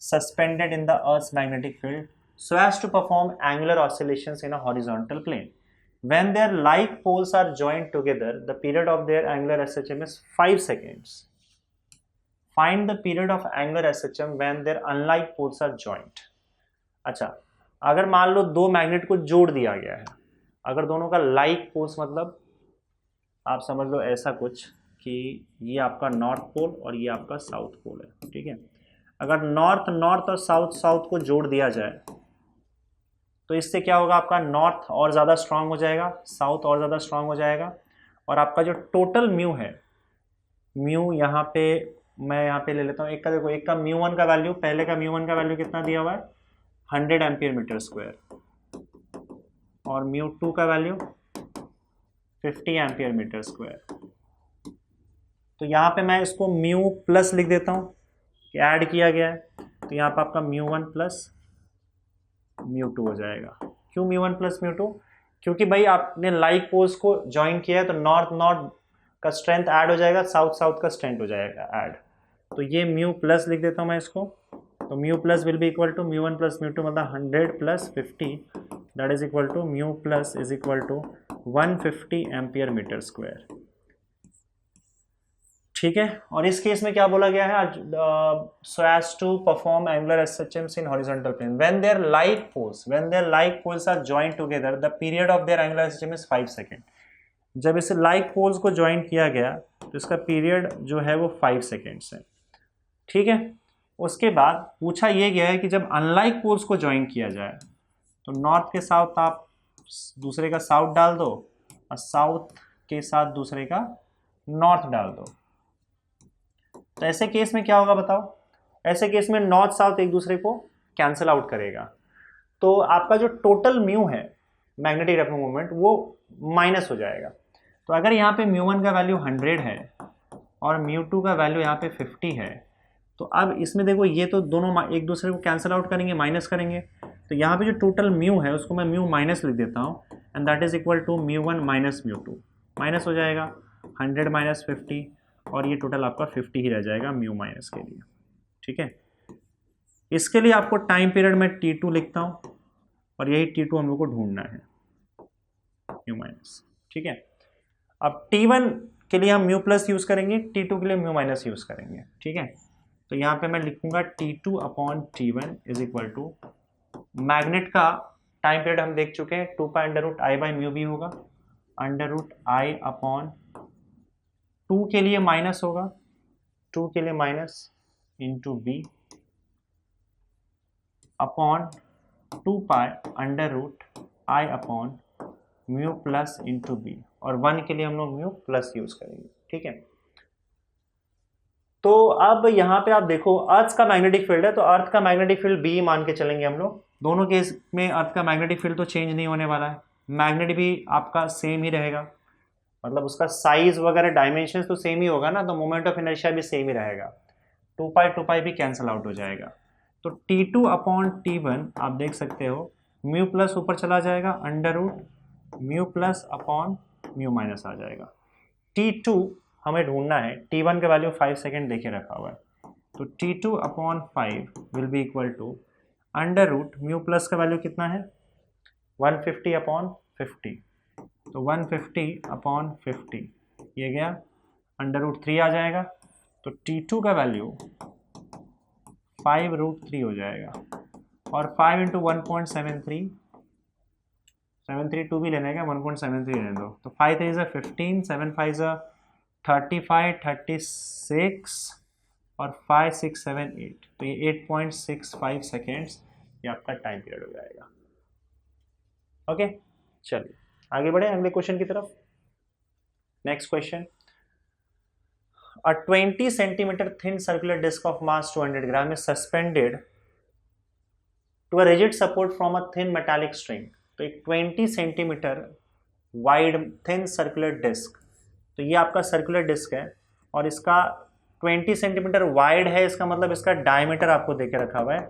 S1: suspended in the Earth's magnetic field so as to perform angular oscillations in a horizontal plane. When their like poles are joined together, the period of their angular SHM is 5 seconds. Find the period of angular SHM when their unlike poles are joined. अच्छा, अगर मान लो दो मैग्नेट को जोड़ दिया गया है, अगर दोनों का लाइक पोल्स, मतलब आप समझ लो ऐसा कुछ कि ये आपका नॉर्थ पोल और ये आपका साउथ पोल है, ठीक है। अगर नॉर्थ और साउथ को जोड़ दिया जाए तो इससे क्या होगा, आपका नॉर्थ और ज़्यादा स्ट्रांग हो जाएगा, साउथ और ज़्यादा स्ट्रांग हो जाएगा, और आपका जो टोटल म्यू है, म्यू यहाँ पे मैं यहाँ पे ले लेता हूँ एक का, देखो एक का μ1 का वैल्यू, पहले का μ1 का वैल्यू कितना दिया हुआ है 100 एम्पियर मीटर स्क्वायर, और μ2 का वैल्यू 50 एम्पियर मीटर स्क्वायर। तो यहाँ पे मैं इसको म्यू प्लस लिख देता हूँ कि ऐड किया गया है, तो यहाँ पे आपका μ1 प्लस μ2 हो जाएगा। क्यों μ1 प्लस μ2? क्योंकि भाई आपने लाइक पोल्स को ज्वाइन किया है, तो नॉर्थ नॉर्थ का स्ट्रेंथ ऐड हो जाएगा, साउथ साउथ का स्ट्रेंथ हो जाएगा ऐड। तो ये म्यू प्लस लिख देता हूँ मैं इसको, तो mu plus will be equal to μ1 plus μ2, मतलब 100 plus 50, that is equal to mu plus is equal to 150 ampere metre square. ठीक है, और इस केस में क्या बोला गया है, so as to perform angular SHMs in horizontal plane when their like poles are joined together, the period of their angular SHM is 5 second. जब इसे लाइक पोल्स को ज्वाइन किया गया तो इसका पीरियड जो है वो 5 सेकेंड्स है। ठीक है, उसके बाद पूछा ये गया है कि जब अनलाइक पोल्स को ज्वाइन किया जाए तो नॉर्थ के साथ आप दूसरे का साउथ डाल दो और साउथ के साथ दूसरे का नॉर्थ डाल दो। तो ऐसे केस में क्या होगा बताओ? ऐसे केस में नॉर्थ साउथ एक दूसरे को कैंसिल आउट करेगा, तो आपका जो टोटल म्यू है मैग्नेटिक रेपल मोमेंट वो माइनस हो जाएगा। तो अगर यहाँ पे μ1 का वैल्यू 100 है और μ2 का वैल्यू यहाँ पे 50 है, तो अब इसमें देखो ये तो दोनों एक दूसरे को कैंसिल आउट करेंगे, माइनस करेंगे, तो यहाँ पे जो टोटल म्यू है उसको मैं म्यू माइनस लिख देता हूँ, and that is equal to μ1 minus μ2, minus हो जाएगा 100 माइनस 50, और ये टोटल आपका 50 ही रह जाएगा म्यू माइनस के लिए। ठीक है, इसके लिए आपको टाइम पीरियड में T2 लिखता हूँ, और यही T2 हम लोग को ढूंढना है, म्यू माइनस। ठीक है, अब T1 के लिए हम म्यू प्लस यूज़ करेंगे, T2 के लिए म्यू माइनस यूज़ करेंगे। ठीक है, तो यहाँ पे मैं लिखूंगा T2 upon T1 is equal to, magnet का टाइम पीरियड हम देख चुके हैं, 2 pi under root I by mu B होगा, अंडर रूट आई अपॉन 2 के लिए माइनस होगा, 2 के लिए minus into B upon 2 pi under root I upon mu plus into B, और 1 के लिए हम लोग म्यू प्लस यूज करेंगे। ठीक है, तो अब यहाँ पे आप देखो अर्थ का मैग्नेटिक फील्ड है, तो अर्थ का मैग्नेटिक फील्ड बी मान के चलेंगे हम लोग। दोनों केस में अर्थ का मैग्नेटिक फील्ड तो चेंज नहीं होने वाला है, मैग्नेट भी आपका सेम ही रहेगा, मतलब उसका साइज वगैरह डायमेंशंस तो सेम ही होगा ना, तो मोमेंट ऑफ इनर्शिया भी सेम ही रहेगा, 2 पाई भी कैंसिल आउट हो जाएगा। तो T2 अपॉन T1 आप देख सकते हो, म्यू प्लस ऊपर चला जाएगा, under root mu plus upon mu minus आ जाएगा। T2 हमें ढूंढना है, T1 का वैल्यू 5 सेकेंड देखे रखा हुआ है, तो T2 upon 5 will be equal to under root mu plus का वैल्यू कितना है 150 अपॉन 50, तो 150 अपॉन 50 ये गया, अंडर रूट 3 आ जाएगा, तो T2 का वैल्यू 5√3 हो जाएगा, और 5 इंटू 1.73, 732 भी लेने का, 1.73 लेने दो, तो 5 3 is 15, 7 5 is 35, 36 और 5 6 7 8, तो ये 8.65 सेकेंड्स ये आपका टाइम पीरियड हो जाएगा। ओके, चलिए आगे बढ़े अगले क्वेश्चन की तरफ। Next question, a 20 centimeter thin circular disc of mass 200 gram is suspended to a rigid support from a thin metallic string। तो एक 20 centimetre wide thin circular disc, तो ये आपका सर्कुलर डिस्क है और इसका 20 सेंटीमीटर वाइड है, इसका मतलब इसका डायमीटर आपको देके रखा हुआ है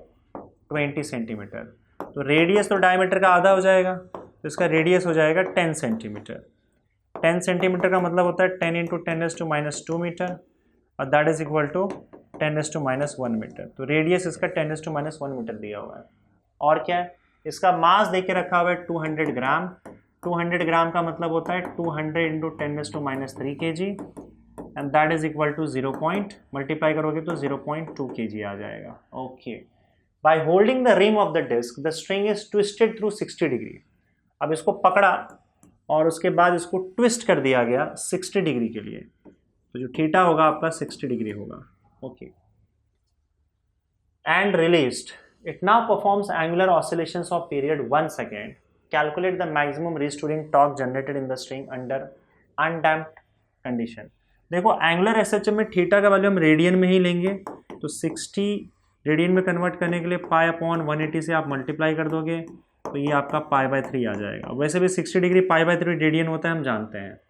S1: 20 सेंटीमीटर, तो रेडियस तो डायमीटर का आधा हो जाएगा, तो इसका रेडियस हो जाएगा 10 सेंटीमीटर। 10 सेंटीमीटर का मतलब होता है 10 इंटू 10⁻² मीटर, और that is equal to 10⁻1 metre. तो रेडियस इसका 10⁻1 मीटर दिया हुआ है, और क्या है, इसका मास देके रखा हुआ है 200 ग्राम। 200 ग्राम का मतलब होता है 200 into 10⁻³ kg, and that is equal to 0. Multiply करोगे तो 0.2 kg आ जाएगा। Okay, by holding the rim of the disc the string is twisted through 60 degree. अब इसको पकड़ा और उसके बाद इसको ट्विस्ट कर दिया गया 60 डिग्री के लिए, तो जो थीटा होगा आपका 60 डिग्री होगा। Okay, and released, it now performs angular oscillations of period 1 second. Calculate the maximum restoring torque generated in the string under undamped condition. देखो एंगुलर एसएचएम में थीटा का वैल्यू हम रेडियन में ही लेंगे, तो 60 रेडियन में कन्वर्ट करने के लिए पाई अपॉन 180 से आप मल्टीप्लाई कर दोगे तो ये आपका पाई/3 आ जाएगा। वैसे भी 60 डिग्री पाई/3 रेडियन होता है, हम जानते हैं।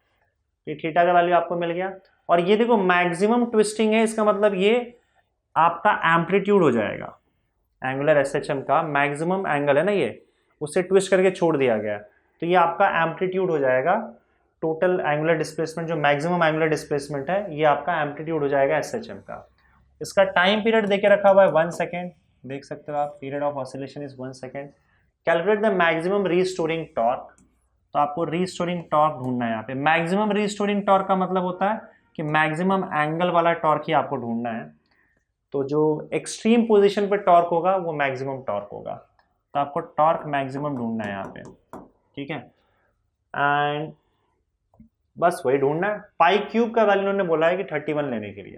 S1: ये थीटा का वैल्यू आपको मिल गया। और ये देखो मैक्सिमम ट्विस्टिंग है, इसका मतलब ये आपका एम्पलीट्यूड हो जाएगा। एंगुलर एसएचएम का मैक्सिमम एंगल है ना, ये उससे ट्विस्ट करके छोड़ दिया गया, तो ये आपका एम्पलीट्यूड हो जाएगा। टोटल एंगुलर डिस्प्लेसमेंट जो मैक्सिमम एंगुलर डिस्प्लेसमेंट है, ये आपका एम्पलीट्यूड हो जाएगा एसएचएम का। इसका टाइम पीरियड देके रखा हुआ है 1 सेकेंड, देख सकते हो आप, period of oscillation is 1 second. Calculate the maximum restoring torque, तो आपको रीस्टोरिंग टॉर्क ढूंढना है यहाँ पे। मैक्सिमम रीस्टोरिंग टॉर्क का मतलब होता है कि मैक्सिमम एंगल वाला टॉर्क ही आपको ढूंढना है। तो जो एक्सट्रीम पोजीशन पे टॉर्क होगा वो मैक्सिमम टॉर्क होगा, तो आपको टॉर्क मैक्सिमम ढूंढना है यहाँ पे, ठीक है। एंड बस वही ढूंढना है। पाई क्यूब का वैल्यू उन्होंने बोला है कि 31 लेने के लिए।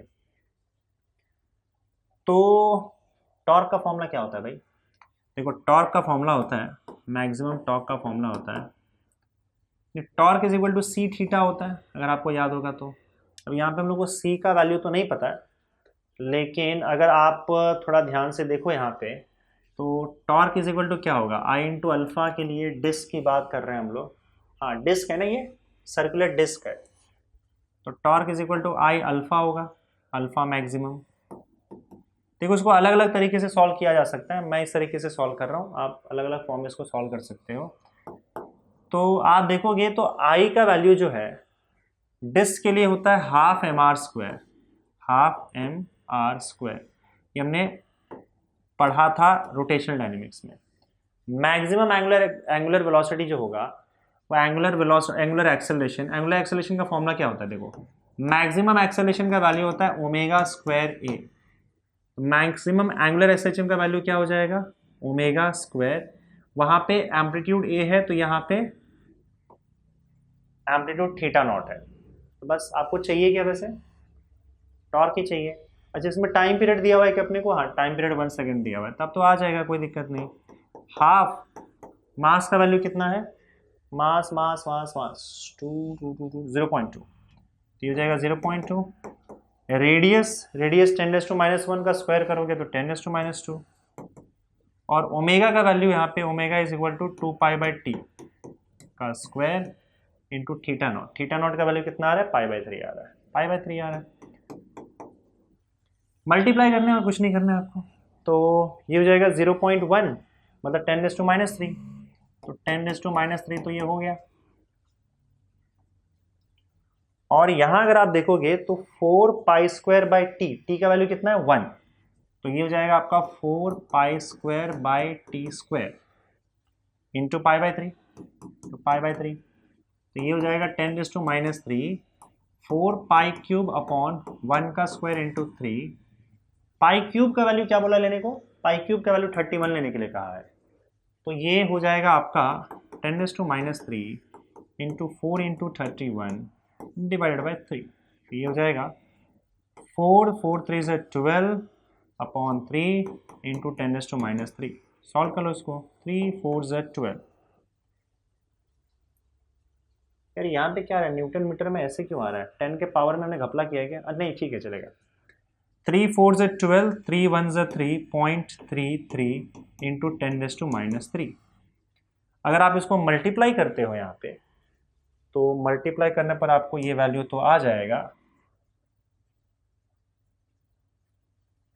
S1: तो टॉर्क का फॉर्मूला क्या होता है भाई? देखो टॉर्क का फॉर्मूला होता है, मैक्सिमम टॉर्क का फॉर्मूला होता है torque is equal to C theta होता है, अगर आपको याद होगा तो। अब यहाँ पे हम लोग को सी का वैल्यू तो नहीं पता है, लेकिन अगर आप थोड़ा ध्यान से देखो यहाँ पे, तो टॉर्क इज इक्वल टू क्या होगा, आई इंटू अल्फा के लिए डिस्क की बात कर रहे हैं हम लोग। हाँ डिस्क है ना, ये सर्कुलर डिस्क है, तो torque is equal to I alpha होगा, अल्फा मैक्सिमम। देखो इसको अलग अलग तरीके से सॉल्व किया जा सकता है, मैं इस तरीके से सॉल्व कर रहा हूँ, आप अलग अलग फॉर्म में इसको सॉल्व कर सकते हो। तो आप देखोगे तो आई का वैल्यू जो है डिस्क के लिए होता है half M R square, half M R square, ये हमने पढ़ा था रोटेशनल डायनेमिक्स में। मैक्सिमम एंगुलर वेलोसिटी जो होगा वो एंगुलर एक्सेलरेशन का फॉर्मूला क्या होता है? देखो मैक्सिमम एक्सेलरेशन का वैल्यू होता है ओमेगा स्क्वायर ए, मैक्सिमम एंगुलर एसएचएम का वैल्यू क्या हो जाएगा, ओमेगा स्क्वायर। वहां पे एम्पलीट्यूड ए है तो यहाँ पे एम्पलीट्यूड थीटा नॉट है। तो बस आपको चाहिए क्या वैसे, टॉर्क ही चाहिए। अच्छा इसमें टाइम पीरियड दिया हुआ है कि अपने को, हाँ टाइम पीरियड 1 सेकेंड दिया हुआ है, तब तो आ जाएगा, कोई दिक्कत नहीं। हाफ मास का वैल्यू कितना है, मास मास मास मास 0.2, तो ये हो जाएगा 0.2। रेडियस 10⁻⁻1 का स्क्वायर करोगे तो 10⁻²। और ओमेगा का वैल्यू यहाँ पे omega is equal to 2π/t का square into theta naught. Theta naught का वैल्यू कितना आ रहा है, पाई/3 आ रहा है, पाई/3 आ रहा है। मल्टीप्लाई करना है और कुछ नहीं करना है आपको, तो ये हो जाएगा 0.1 मतलब 10⁻3, तो 10⁻3 तो ये हो गया। और यहां अगर आप देखोगे तो 4π² टी का वैल्यू कितना है 1, तो ये हो जाएगा आपका 4π² इंटू पाई/3, तो पाई/3, तो ये हो जाएगा 10⁻3 4π³ अपॉन 1 का स्क्वायर इंटू 3। पाई क्यूब का वैल्यू क्या बोला लेने को, पाई क्यूब का वैल्यू 31 लेने के लिए कहा है, तो ये हो जाएगा आपका 10⁻3 इंटू 4 इंटू 31 डिवाइडेड बाई 3, तो ये हो जाएगा 4 3 से 12 अपॉन 3 इंटू 10⁻3। सॉल्व कर लो इसको, 3 4 से 12। यार यहाँ पे क्या है, न्यूटन मीटर में ऐसे क्यों आ रहा है, 10 के पावर में हमने घपला किया है क्या? नहीं ठीक है चलेगा। 3 4 से 12, 3 1 से 3.33 इंटू 10⁻3। अगर आप इसको मल्टीप्लाई करते हो यहाँ पे, तो मल्टीप्लाई करने पर आपको ये वैल्यू तो आ जाएगा,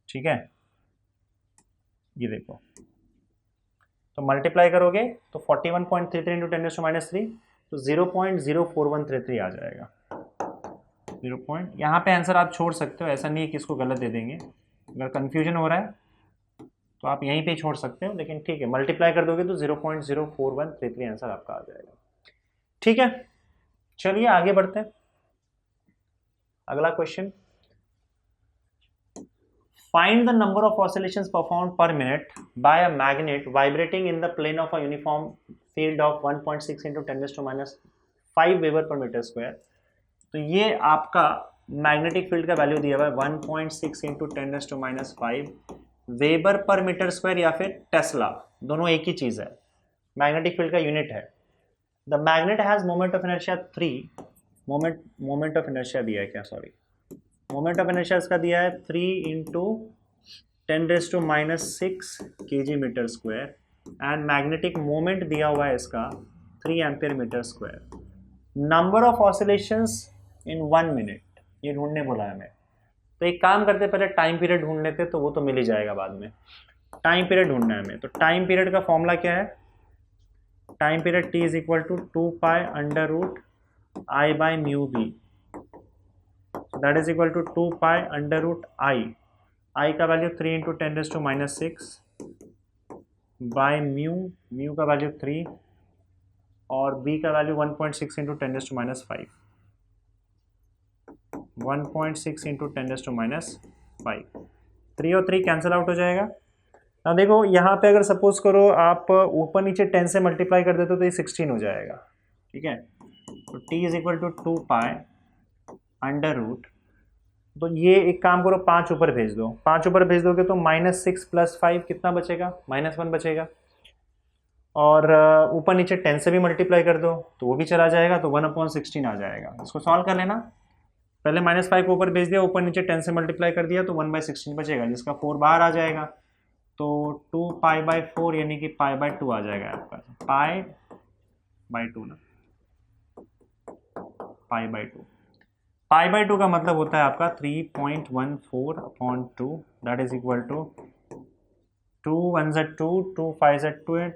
S1: ठीक है। ये देखो तो मल्टीप्लाई करोगे तो 41.33 इंटू 10⁻3, तो 0.04133 आ जाएगा। 0. यहाँ पे आंसर आप छोड़ सकते हो, ऐसा नहीं है कि इसको गलत दे देंगे। अगर कंफ्यूजन हो रहा है तो आप यहीं पे छोड़ सकते हो, लेकिन ठीक है मल्टीप्लाई कर दोगे तो 0.04133 आंसर आपका आ जाएगा। ठीक है चलिए आगे बढ़ते हैं। अगला question, find the number of oscillations performed per minute by a magnet vibrating in the plane of a uniform field of 1.6 into 10⁻5 weber per metre square. तो ये आपका मैग्नेटिक फील्ड का वैल्यू दिया हुआ है 1.6 into 10⁻5 weber per metre square या फिर टेस्ला, दोनों एक ही चीज है, मैग्नेटिक फील्ड का यूनिट है। The magnet has moment of inertia 3 moment of inertia दिया है क्या, सॉरी, मोमेंट ऑफ इनर्शिया इसका दिया है 3 into 10⁻⁻6 kg/m², and magnetic moment दिया हुआ है इसका 3 Ampere/m²। Number of oscillations in 1 minute ये ढूंढने बोला है हमें। तो एक काम करते पहले टाइम पीरियड ढूंढ लेते, तो वो तो मिल ही जाएगा बाद में। टाइम पीरियड ढूंढना है हमें, तो टाइम पीरियड का फॉर्मूला क्या है, time period t is equal to 2π√I/μv, that is equal to 2π√I, I का वैल्यू 3 इंटू 10⁻⁻6 बाय म्यू का वैल्यू 3 और b का वैल्यू 1.6 इंटू 10⁻5, 1.6 इंटू 10⁻5, 3 और 3 कैंसिल आउट हो जाएगा। अब देखो यहाँ पे अगर सपोज करो आप ऊपर नीचे 10 से मल्टीप्लाई कर देते तो ये 16 हो जाएगा, ठीक है। तो t इज इक्वल टू 2π√, तो ये एक काम करो 5 ऊपर भेज दो, 5 ऊपर भेज दोगे तो -6 + 5 कितना बचेगा, -1 बचेगा। और ऊपर नीचे 10 से भी मल्टीप्लाई कर दो तो वो भी चला जाएगा, तो 1/16 आ जाएगा। इसको सॉल्व कर लेना, पहले -5 को ऊपर भेज दिया, ऊपर नीचे 10 से मल्टीप्लाई कर दिया तो 1/16 बचेगा, जिसका 4 बाहर आ जाएगा, तो 2π/4 यानी कि π/2 आ जाएगा आपका, π/2 ना, π/2। π/2 का मतलब होता है आपका 3.14/2, that is equal to 2 1 2 2 5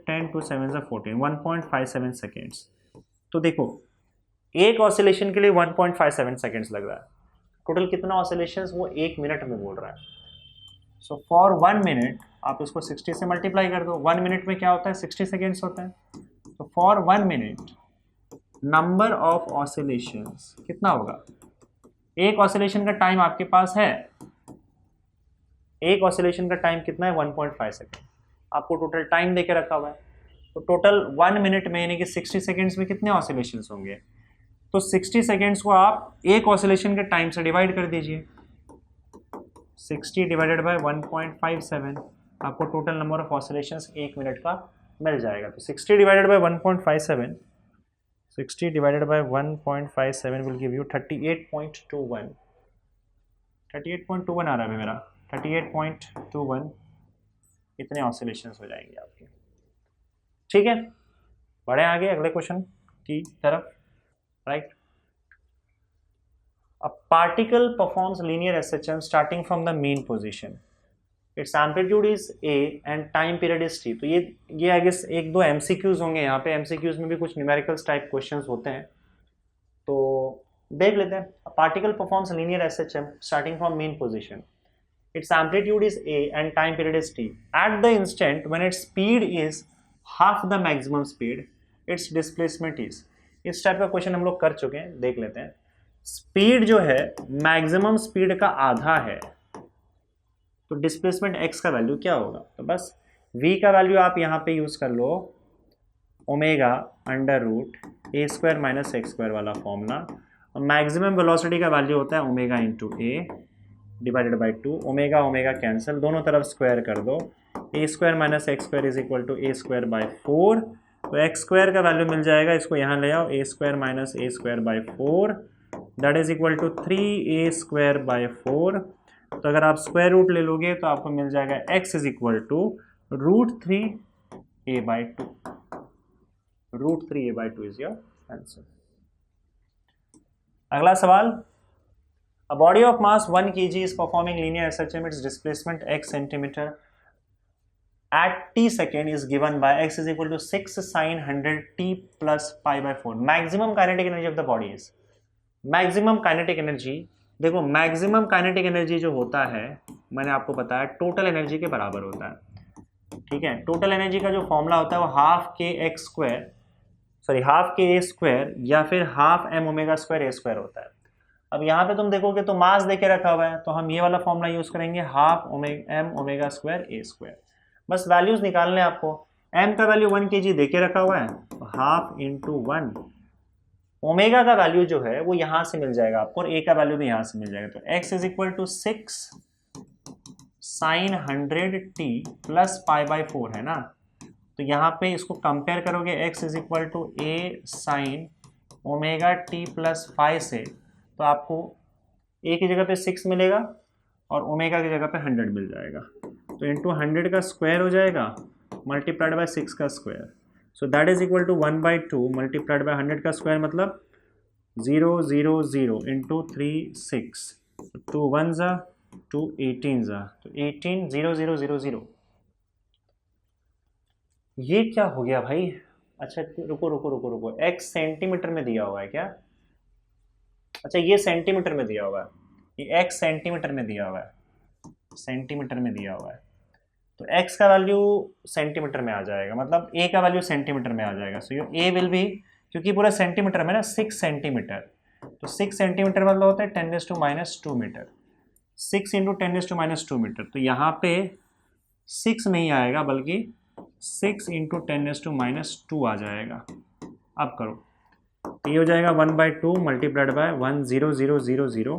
S1: 10 2 7 14, 1.57 seconds. तो देखो एक ऑसिलेशन के लिए 1.57 सेकेंड्स लग रहा है, टोटल कितना ऑसिलेशंस वो 1 मिनट में बोल रहा है। सो फॉर 1 मिनट आप इसको 60 से मल्टीप्लाई कर दो, 1 मिनट में क्या होता है 60 सेकेंड्स होता है, तो for 1 minute number of oscillations कितना होगा, एक ऑसिलेशन का टाइम आपके पास है, एक ऑसिलेशन का टाइम कितना है 1.5 सेकेंड, आपको टोटल टाइम देके रखा हुआ है, तो टोटल 1 मिनट में यानी कि 60 सेकेंड्स में कितने ऑसिलेशंस होंगे, तो 60 सेकेंड्स को आप एक ऑसिलेशन के टाइम से डिवाइड कर दीजिए, 60 डिवाइडेड बाय 1.57, आपको total number of oscillations 1 minute का मिल जाएगा। तो 60 divided by 1.57, 60 divided by 1.57 will give you 38.21, 38.21 आ रहा है मेरा, 38.21 इतने ऑसिलेशंस हो जाएंगे आपके, ठीक है। बढ़े आगे अगले क्वेश्चन की तरफ, right. A particle performs linear SHM starting from the mean position. Its amplitude is A and time period is T. तो ये आई गेस 1-2 MCQs होंगे यहाँ पे, MCQs में भी कुछ न्यूमेरिकल्स टाइप क्वेश्चंस होते हैं, तो देख लेते हैं। A particle performs linear SHM starting from mean position. Its amplitude is A and time period is T. At the instant when its speed is half the maximum speed, its displacement is. इस टाइप का क्वेश्चन हम लोग कर चुके हैं, देख लेते हैं। स्पीड जो है मैक्सिमम स्पीड का आधा है, तो डिस्प्लेसमेंट x का वैल्यू क्या होगा, तो बस v का वैल्यू आप यहाँ पे यूज कर लो ω√a² - x² वाला फॉर्मूला, और मैक्सिमम वेलोसिटी का वैल्यू होता है ω into a divided by 2, omega omega cancel, दोनों तरफ स्क्वायर कर दो, a² - x² is equal to a²/4, तो x² का वैल्यू मिल जाएगा, इसको यहाँ ले आओ, a² - a²/4 that is equal to 3a²/4। तो अगर आप स्क्वायर रूट ले लोगे तो आपको मिल जाएगा x is equal to √3a/2, √3a/2 is your answer. अगला सवाल, a body of mass 1 kg is performing linear SHM, its displacement x centimeter at t second is given by x is equal to 6 sin 100 t plus π/4. Maximum kinetic energy of the body is, maximum kinetic energy, देखो मैक्सिमम काइनेटिक एनर्जी जो होता है मैंने आपको बताया टोटल एनर्जी के बराबर होता है, ठीक है। टोटल एनर्जी का जो फॉर्मूला होता है वो हाफ के a² या फिर हाफ m⁻²a² होता है। अब यहाँ पे तुम देखोगे तो मास देके रखा हुआ है, तो हम ये वाला फॉर्मूला यूज करेंगे, हाफ m⁻²a²। बस वैल्यूज निकालने आपको, m का वैल्यू 1 kg देके रखा हुआ है, तो हाफ इंटू 1, ओमेगा का वैल्यू जो है वो यहां से मिल जाएगा आपको, और ए का वैल्यू भी यहां से मिल जाएगा, तो x is equal to 6 sin 100t plus π/4 है ना, तो यहाँ पे इसको कंपेयर करोगे x is equal to a sin omega T plus five से, तो आपको ए की जगह पे 6 मिलेगा और ओमेगा की जगह पे 100 मिल जाएगा। तो इंटू 100 का स्क्वायर हो जाएगा मल्टीप्लाइड बाय 6 का square, so that is equal to 1/2 multiplied by 100 का स्क्वायर, मतलब 0 0 0 इंटू 3 6, 2 1 ज़ा 2 18 ज़ा, तो 18 0 0 0 0। ये क्या हो गया भाई? अच्छा रुको रुको रुको रुको, x सेंटीमीटर में दिया हुआ है क्या? अच्छा ये सेंटीमीटर में दिया हुआ है, ये x सेंटीमीटर में दिया हुआ है, सेंटीमीटर में दिया हुआ है, तो x का वैल्यू सेंटीमीटर में आ जाएगा, मतलब a का वैल्यू सेंटीमीटर में आ जाएगा। सो यो a विल बी, क्योंकि पूरा सेंटीमीटर में ना 6 सेंटीमीटर, तो 6 सेंटीमीटर मतलब होता है 10⁻² मीटर, 6 इंटू 10⁻² मीटर, तो यहाँ पे 6 नहीं आएगा बल्कि 6 इंटू 10⁻² आ जाएगा। अब करो, तो ये हो जाएगा 1/2 multiplied bye 1 0 0 0 0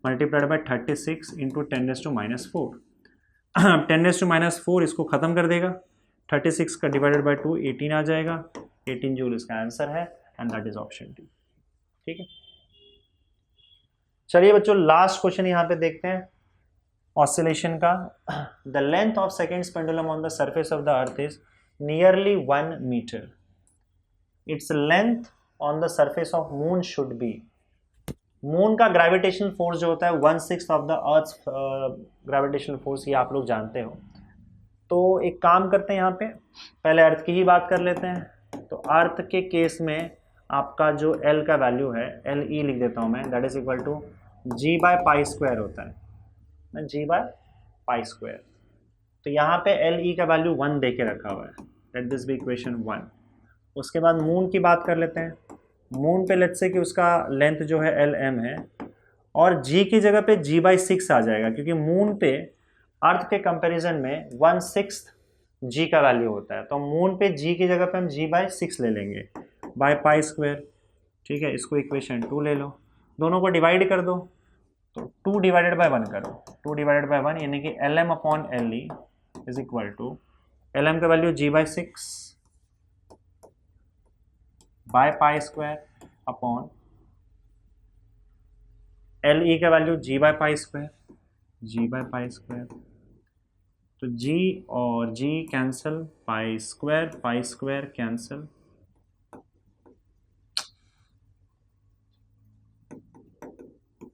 S1: multiplied by 36 into 10⁻⁴। 10⁻⁴ इसको ख़त्म कर देगा, 36 का डिवाइडेड बाय 2 18 आ जाएगा, 18 जूल इसका आंसर है, and that is option D. ठीक है, चलिए बच्चों लास्ट क्वेश्चन यहाँ पे देखते हैं ऑसिलेशन का। The length of seconds pendulum on the surface of the earth is nearly 1 metre, its length on the surface of moon should be. Moon का ग्रेविटेशनल फोर्स जो होता है 1/6 of the earth gravitational force, ये आप लोग जानते हो। तो एक काम करते हैं, यहाँ पे पहले अर्थ की ही बात कर लेते हैं। तो अर्थ के केस में आपका जो L का वैल्यू है, LE लिख देता हूँ मैं, that is equal to G/π² होता है, ना G/π²। तो यहाँ पे LE का वैल्यू 1 दे के रखा हुआ है, लेट दिस बी इक्वेशन 1। उसके बाद मून की बात कर लेते हैं। मून पे लेट्स से कि उसका लेंथ जो है LM है, और G की जगह पे G/6 आ जाएगा, क्योंकि मून पे अर्थ के कंपैरिजन में 1/6 G का वैल्यू होता है, तो मून पे G की जगह पे हम G/6 ले लेंगे बाय π²। ठीक है, इसको इक्वेशन 2 ले लो, दोनों को डिवाइड कर दो, तो 2 डिवाइडेड बाय 1 करो, 2 डिवाइडेड बाय 1 यानी कि LM/LE is equal to, LM का value G/6 by π² upon LE का वैल्यू G/π², G/π²। तो G और G कैंसिल, π² कैंसिल,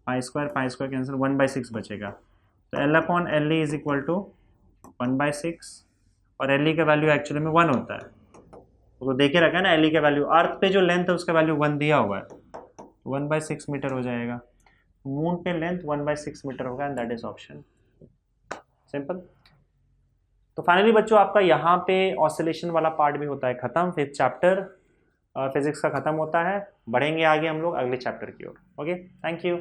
S1: π² कैंसिल, 1/6 बचेगा। तो L/LE इज इक्वल टू 1/6, और LE का वैल्यू एक्चुअली में 1 होता है, तो देखे रखा है ना LE का वैल्यू, अर्थ पे जो लेंथ है उसका वैल्यू 1 दिया हुआ है, 1/6 मीटर हो जाएगा। मून पे लेंथ 1/6 मीटर होगा, and that is option simple. तो फाइनली बच्चों आपका यहाँ पे ऑसिलेशन वाला पार्ट भी होता है खत्म, 5th चैप्टर फिजिक्स का खत्म होता है। बढ़ेंगे आगे हम लोग अगले चैप्टर की ओर। Okay, thank you.